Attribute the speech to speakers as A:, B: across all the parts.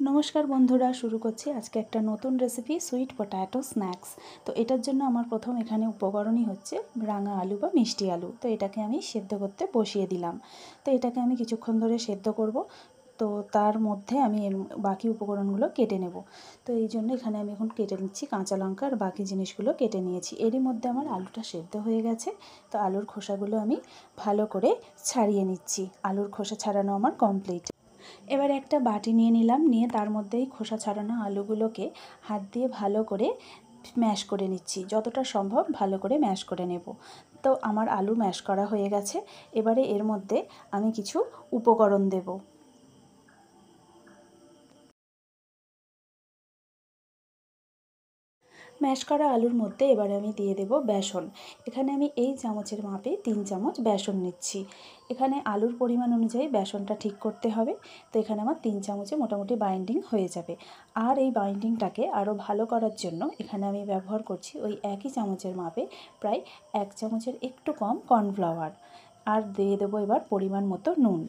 A: নমস্কার বন্ধুরা, শুরু করছি আজকে একটা নতুন রেসিপি সুইট পটাটো স্ন্যাক্স। তো এটার জন্য আমার প্রথম এখানে উপকরণই হচ্ছে রাঙা আলু বা মিষ্টি আলু। তো এটাকে আমি সেদ্ধ করতে বসিয়ে দিলাম। তো এটাকে আমি কিছুক্ষণ ধরে সেদ্ধ করব। তো তার মধ্যে আমি বাকি উপকরণগুলো কেটে নেব। তো এই জন্য এখানে আমি এখন কেটে নিচ্ছি কাঁচা লঙ্কা আর বাকি জিনিসগুলো কেটে নিয়েছি। এরই মধ্যে আমার আলুটা সেদ্ধ হয়ে গেছে। তো আলুর খোসাগুলো আমি ভালো করে ছাড়িয়ে নিচ্ছি। আলুর খোসা ছাড়ানো আমার কমপ্লিট। এবার একটা বাটি নিয়ে নিলাম, নিয়ে তার মধ্যেই খোসা ছাড়ানো আলুগুলোকে হাত দিয়ে ভালো করে ম্যাশ করে নিচ্ছি। যতটা সম্ভব ভালো করে ম্যাশ করে নেব। তো আমার আলু ম্যাশ করা হয়ে গেছে। এবারে এর মধ্যে আমি কিছু উপকরণ দেব। ম্যাশ করা আলুর মধ্যে এবারে আমি দিয়ে দেব বেসন। এখানে আমি এই চামচের মাপে 3 চামচ বেসন নিচ্ছি। এখানে আলুর পরিমাণ অনুযায়ী বেসনটা ঠিক করতে হবে। তো এখানে আমার 3 চামচে মোটামুটি বাইন্ডিং হয়ে যাবে। আর এই বাইন্ডিংটাকে আরও ভালো করার জন্য এখানে আমি ব্যবহার করছি ওই একই চামচের মাপে প্রায় 1 চামচের একটু কম কর্নফ্লাওয়ার। আর দিয়ে দেবো এবার পরিমাণ মতো নুন।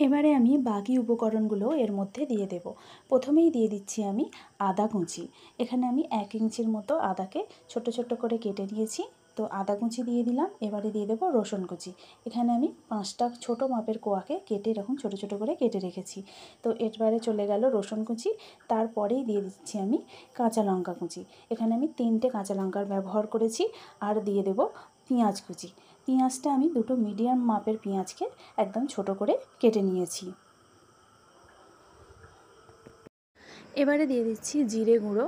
A: এবারে আমি বাকি উপকরণগুলো এর মধ্যে দিয়ে দেব। প্রথমেই দিয়ে দিচ্ছি আমি আদা কুচি। এখানে আমি 1 ইঞ্চির মতো আদাকে ছোট ছোট করে কেটে নিয়েছি। তো আদা কুচি দিয়ে দিলাম। এবারে দিয়ে দেবো রসুন কুচি। এখানে আমি 5টা ছোটো মাপের কোয়াকে কেটে এরকম ছোট ছোট করে কেটে রেখেছি। তো এবারে চলে গেল রসুন কুচি। তারপরেই দিয়ে দিচ্ছি আমি কাঁচা লঙ্কা কুচি। এখানে আমি 3টে কাঁচা লঙ্কার ব্যবহার করেছি। আর দিয়ে দেব পেঁয়াজ কুচি। পেঁয়াজটা আমি দুটো মিডিয়াম মাপের পেঁয়াজকে একদম ছোট করে কেটে নিয়েছি। এবারে দিয়ে দিচ্ছি জিরে গুঁড়ো,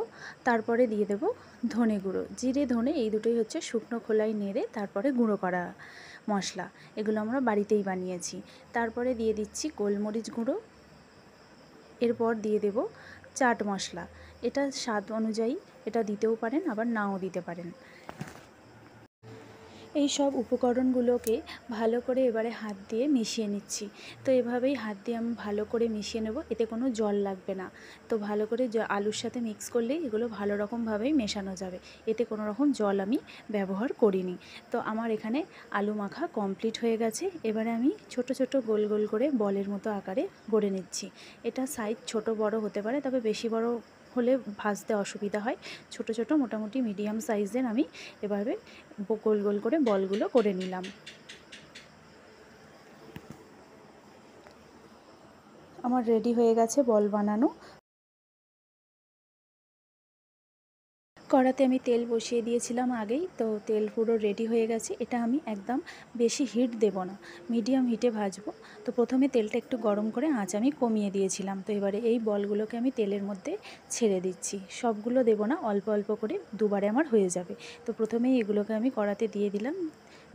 A: তারপরে দিয়ে দেব ধনে গুঁড়ো। জিরে ধনে এই দুটোই হচ্ছে শুকনো খোলায় নেড়ে তারপরে গুঁড়ো করা মশলা। এগুলো আমরা বাড়িতেই বানিয়েছি। তারপরে দিয়ে দিচ্ছি গোলমরিচ গুঁড়ো। এরপর দিয়ে দেব চাট মশলা। এটা স্বাদ অনুযায়ী এটা দিতেও পারেন, আবার নাও দিতে পারেন। এই সব উপকরণগুলোকে ভালো করে এবারে হাত দিয়ে মিশিয়ে নিচ্ছি। তো এভাবেই হাত দিয়ে আমি ভালো করে মিশিয়ে নেব। এতে কোনো জল লাগবে না। তো ভালো করে আলুর সাথে মিক্স করলেই এগুলো ভালো রকমভাবেই মেশানো যাবে। এতে কোনো রকম জল আমি ব্যবহার করিনি। তো আমার এখানে আলু মাখা কমপ্লিট হয়ে গেছে। এবারে আমি ছোট ছোট গোল গোল করে বলের মতো আকারে গড়ে নিচ্ছি। এটা সাইজ ছোট বড় হতে পারে, তবে বেশি বড় হলে ভাজতে অসুবিধা হয়। ছোট ছোট মোটামুটি মিডিয়াম সাইজের আমি এভাবে গোল গোল করে বলগুলো করে নিলাম। আমার রেডি হয়ে গেছে বল বানানো। কড়াতে আমি তেল বসিয়ে দিয়েছিলাম আগেই। তো তেল পুরো রেডি হয়ে গেছে। এটা আমি একদম বেশি হিট দেব না, মিডিয়াম হিটে ভাজবো। তো প্রথমে তেলটা একটু গরম করে আঁচ আমি কমিয়ে দিয়েছিলাম। তো এবারে এই বলগুলোকে আমি তেলের মধ্যে ছেড়ে দিচ্ছি। সবগুলো দেব না, অল্প অল্প করে, দুবারে আমার হয়ে যাবে। তো প্রথমেই এগুলোকে আমি কড়াতে দিয়ে দিলাম,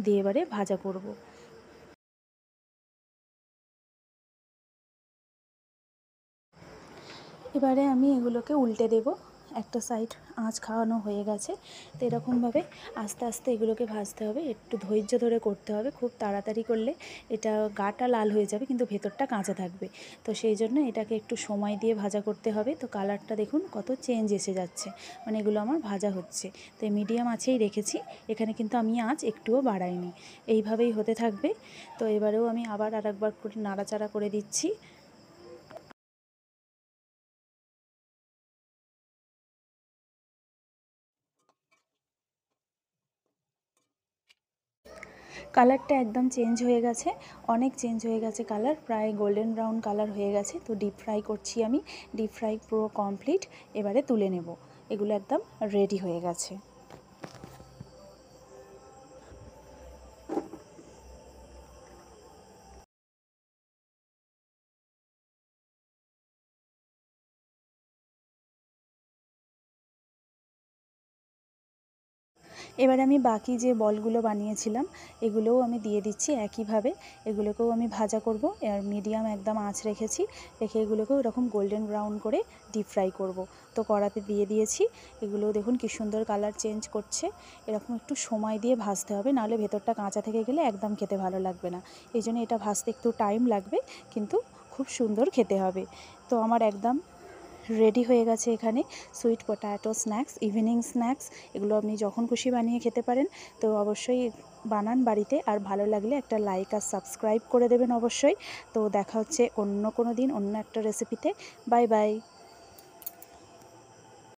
A: দিয়ে এবারে ভাজা করব। এবারে আমি এগুলোকে উল্টে দেব। একটা সাইড আঁচ খাওয়ানো হয়ে গেছে। তো এরকমভাবে আস্তে আস্তে এগুলোকে ভাজতে হবে, একটু ধৈর্য ধরে করতে হবে। খুব তাড়াতাড়ি করলে এটা গাটা লাল হয়ে যাবে কিন্তু ভেতরটা কাঁচা থাকবে। তো সেই জন্য এটাকে একটু সময় দিয়ে ভাজা করতে হবে। তো কালারটা দেখুন কত চেঞ্জ এসে যাচ্ছে, মানে এগুলো আমার ভাজা হচ্ছে। তো মিডিয়াম আঁচেই রেখেছি, এখানে কিন্তু আমি আঁচ একটুও বাড়াইনি। এইভাবেই হতে থাকবে। তো এবারেও আমি আবার আরেকবার করে নাড়াচাড়া করে দিচ্ছি। কালারটা একদম চেঞ্জ হয়ে গেছে, অনেক চেঞ্জ হয়ে গেছে কালার, প্রায় গোল্ডেন ব্রাউন কালার হয়ে গেছে। তো ডিপ ফ্রাই করছি আমি। ডিপ ফ্রাই পুরো কমপ্লিট। এবারে তুলে নেব। এগুলো একদম রেডি হয়ে গেছে। এবার আমি বাকি যে বলগুলো বানিয়েছিলাম এগুলোও আমি দিয়ে দিচ্ছি একইভাবে। এগুলোকেও আমি ভাজা করব, আর মিডিয়াম একদম আঁচ রেখেছি। রেখে এগুলোকেও এরকম গোল্ডেন ব্রাউন করে ডিপ ফ্রাই করব। তো কড়াতে দিয়ে দিয়েছি। এগুলোও দেখুন কি সুন্দর কালার চেঞ্জ করছে। এরকম একটু সময় দিয়ে ভাজতে হবে, নাহলে ভেতরটা কাঁচা থেকে গেলে একদম খেতে ভালো লাগবে না। এই জন্য এটা ভাজতে একটু টাইম লাগবে, কিন্তু খুব সুন্দর খেতে হবে। তো আমার একদম রেডি হয়ে গেছে এখানে sweet potato snacks, evening snacks. এগুলো আপনি যখন খুশি বানিয়ে খেতে পারেন। তো অবশ্যই বানান বাড়িতে, আর ভালো লাগলে একটা লাইক আর সাবস্ক্রাইব করে দেবেন অবশ্যই। তো দেখা হচ্ছে অন্য কোনো দিন অন্য একটা রেসিপিতে। Bye bye.